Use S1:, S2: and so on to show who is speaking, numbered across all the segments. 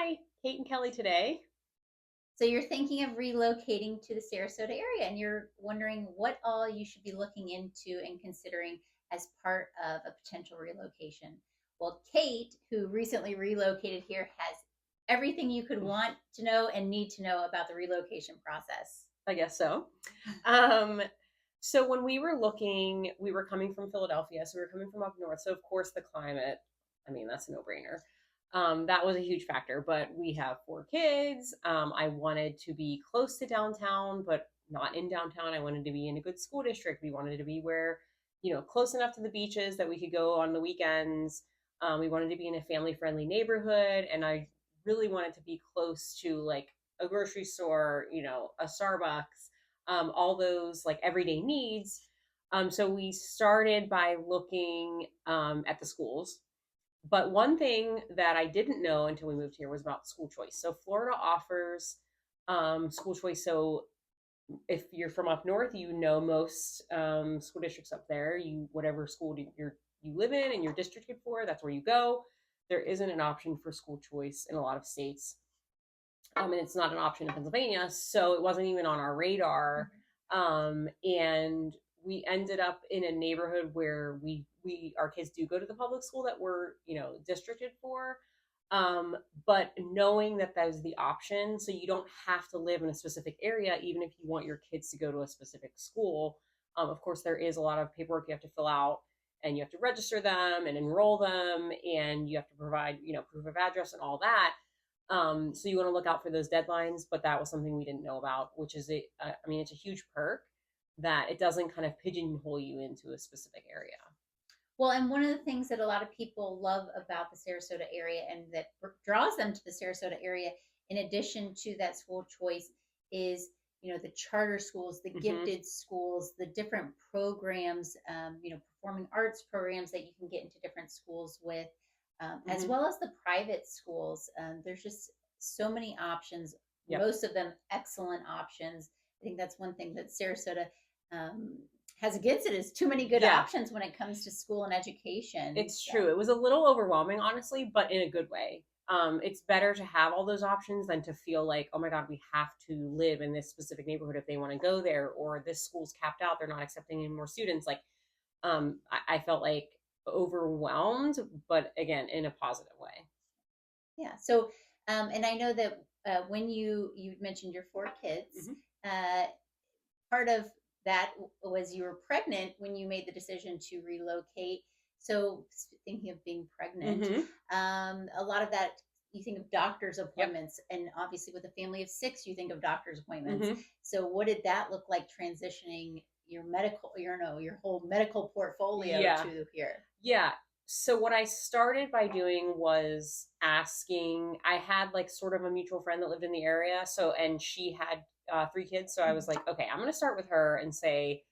S1: Hi, Kate and Kelly today.
S2: So you're thinking of relocating to the Sarasota area and you're wondering what all you should be looking into and considering as part of a potential relocation. Well, Kate, who recently relocated here, has everything you could want to know and need to know about the relocation process.
S1: I guess so. Um, so when we were looking, we were coming from Philadelphia, so we were coming from up north. So of course the climate, I mean, that's a no-brainer. That was a huge factor, but we have four kids. I wanted to be close to downtown, but not in downtown. I wanted to be in a good school district. We wanted to be where, close enough to the beaches that we could go on the weekends. We wanted to be in a family-friendly neighborhood, and I really wanted to be close to like a grocery store, a Starbucks, all those like everyday needs. So we started by looking at the schools. But one thing that I didn't know until we moved here was about school choice. So Florida offers school choice. So if you're from up north, most school districts up there. Whatever school you live in and you're districted for, that's where you go. There isn't an option for school choice in a lot of states, and it's not an option in Pennsylvania, so it wasn't even on our radar. And we ended up in a neighborhood where we our kids do go to the public school that we're districted for. But knowing that was the option, so you don't have to live in a specific area, even if you want your kids to go to a specific school. Of course, there is a lot of paperwork you have to fill out, and you have to register them and enroll them, and you have to provide proof of address and all that. So you want to look out for those deadlines, but that was something we didn't know about, which is I mean, it's a huge perk that it doesn't kind of pigeonhole you into a specific area.
S2: Well, and one of the things that a lot of people love about the Sarasota area and that draws them to the Sarasota area, in addition to that school choice, is the charter schools, the
S1: Mm-hmm.
S2: gifted schools, the different programs, performing arts programs that you can get into different schools with, as
S1: Mm-hmm.
S2: well as the private schools. There's just so many options.
S1: Yep.
S2: Most of them excellent options. I think that's one thing that Sarasota um, has against it is too many good
S1: Yeah,
S2: options when it comes to school and education.
S1: it's
S2: So
S1: true. It was a little overwhelming, honestly, but in a good way. It's better to have all those options than to feel like, oh my God, we have to live in this specific neighborhood if they want to go there, or this school's capped out, they're not accepting any more students. Like, I felt like overwhelmed, but again, in a positive way.
S2: yeah. So and I know that when you mentioned your four kids,
S1: Mm-hmm.
S2: uh, part of that was you were pregnant when you made the decision to relocate. So thinking of being pregnant,
S1: Mm-hmm.
S2: a lot of that you think of doctor's
S1: Yep.
S2: appointments, and obviously with a family of six, you think of doctor's appointments.
S1: Mm-hmm.
S2: So what did that look like transitioning your medical, your whole medical portfolio
S1: Yeah.
S2: to here?
S1: Yeah. So what I started by doing was asking. I had like sort of a mutual friend that lived in the area. So, and she had three kids. So I was like, okay, I'm going to start with her and say,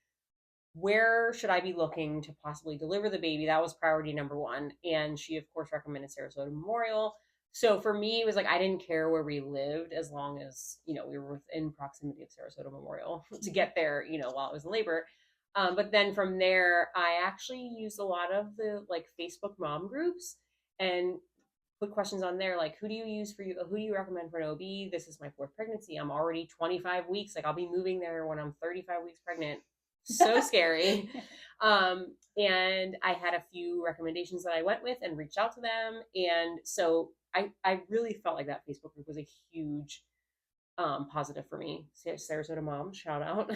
S1: where should I be looking to possibly deliver the baby? That was priority number one. And she, of course, recommended Sarasota Memorial. So for me, it was like I didn't care where we lived as long as, we were within proximity of Sarasota Memorial to get there, while I was in labor. But then from there, I actually used a lot of the like Facebook mom groups and put questions on there like, who do you use for you? Who do you recommend for an OB? This is my fourth pregnancy. I'm already 25 weeks. Like I'll be moving there when I'm 35 weeks pregnant. So scary. And I had a few recommendations that I went with and reached out to them. And so I really felt like that Facebook group was a huge positive for me. Sarasota mom, shout out.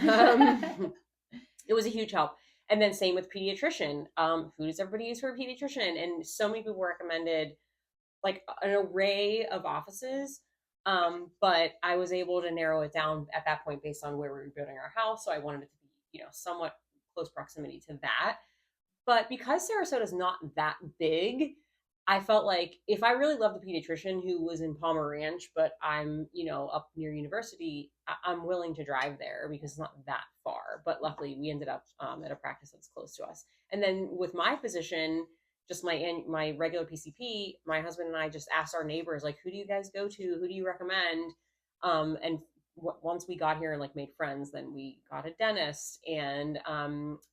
S1: It was a huge help. And then same with pediatrician. Who does everybody use for a pediatrician? And so many people recommended like an array of offices. But I was able to narrow it down at that point based on where we were building our house. So I wanted it to be, somewhat close proximity to that. But because Sarasota is not that big, I felt like if I really loved the pediatrician who was in Palmer Ranch, but I'm, up near university, I'm willing to drive there because it's not that far. But luckily, we ended up at a practice that's close to us. And then with my position, just my regular PCP, my husband and I just asked our neighbors like, who do you guys go to? Who do you recommend? And once we got here and like made friends, then we got a dentist and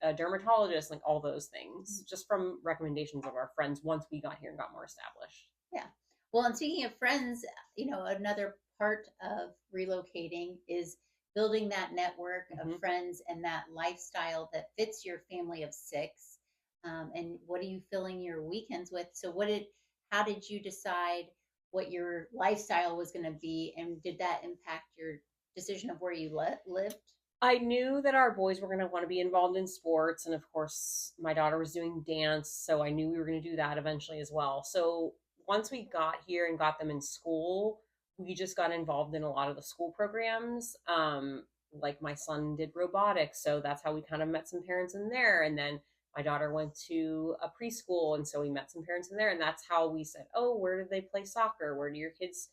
S1: a dermatologist, like all those things, just from recommendations of our friends once we got here and got more established.
S2: Yeah. Well, and speaking of friends, another part of relocating is building that network of
S1: Hmm.
S2: friends and that lifestyle that fits your family of six. And what are you filling your weekends with? So, how did you decide what your lifestyle was going to be? And did that impact your decision of where you lived?
S1: I knew that our boys were going to want to be involved in sports. And of course, my daughter was doing dance. So I knew we were going to do that eventually as well. So once we got here and got them in school, we just got involved in a lot of the school programs. Like my son did robotics. So that's how we kind of met some parents in there. And then my daughter went to a preschool. And so we met some parents in there. And that's how we said, oh, where do they play soccer? Where do your kids,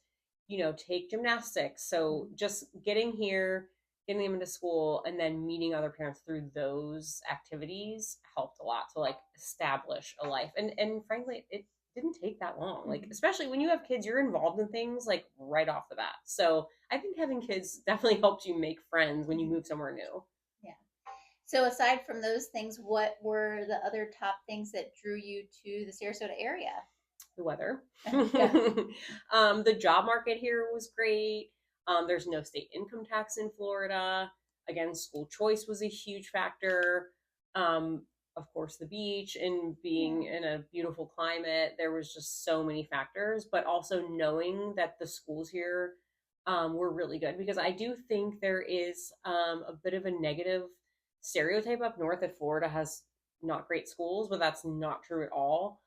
S1: take gymnastics? So just getting here, getting them into school, and then meeting other parents through those activities helped a lot to like establish a life. And frankly, it didn't take that long. Like
S2: Mhm.
S1: especially when you have kids, you're involved in things like right off the bat. So I think having kids definitely helps you make friends when you
S2: Mhm.
S1: move somewhere new.
S2: Yeah. So, aside from those things, what were the other top things that drew you to the Sarasota area?
S1: The weather.
S2: Yeah.
S1: The job market here was great. There's no state income tax in Florida. Again, school choice was a huge factor. Um, of course, the beach and being
S2: Yeah.
S1: in a beautiful climate. There was just so many factors, but also knowing that the schools here were really good because I do think there is a bit of a negative stereotype up north that Florida has not great schools, but that's not true at all.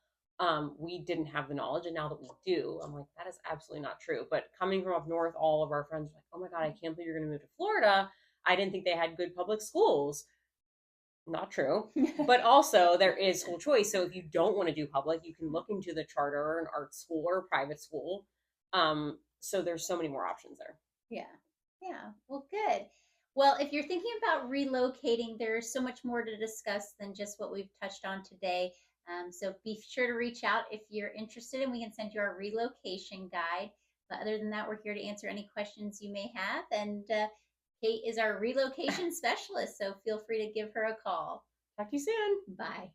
S1: We didn't have the knowledge, and now that we do, I'm like, that is absolutely not true. But coming from up north, all of our friends were like, oh my God, I can't believe you're going to move to Florida. I didn't think they had good public schools. Not true. But also, there is school choice. So if you don't want to do public, you can look into the charter or an art school or a private school. So there's so many more options there.
S2: Yeah. Yeah. Well, good. Well, if you're thinking about relocating, there's so much more to discuss than just what we've touched on today. So be sure to reach out if you're interested, and we can send you our relocation guide. But other than that, we're here to answer any questions you may have. And Kate is our relocation specialist, so feel free to give her a call.
S1: Talk to you soon.
S2: Bye.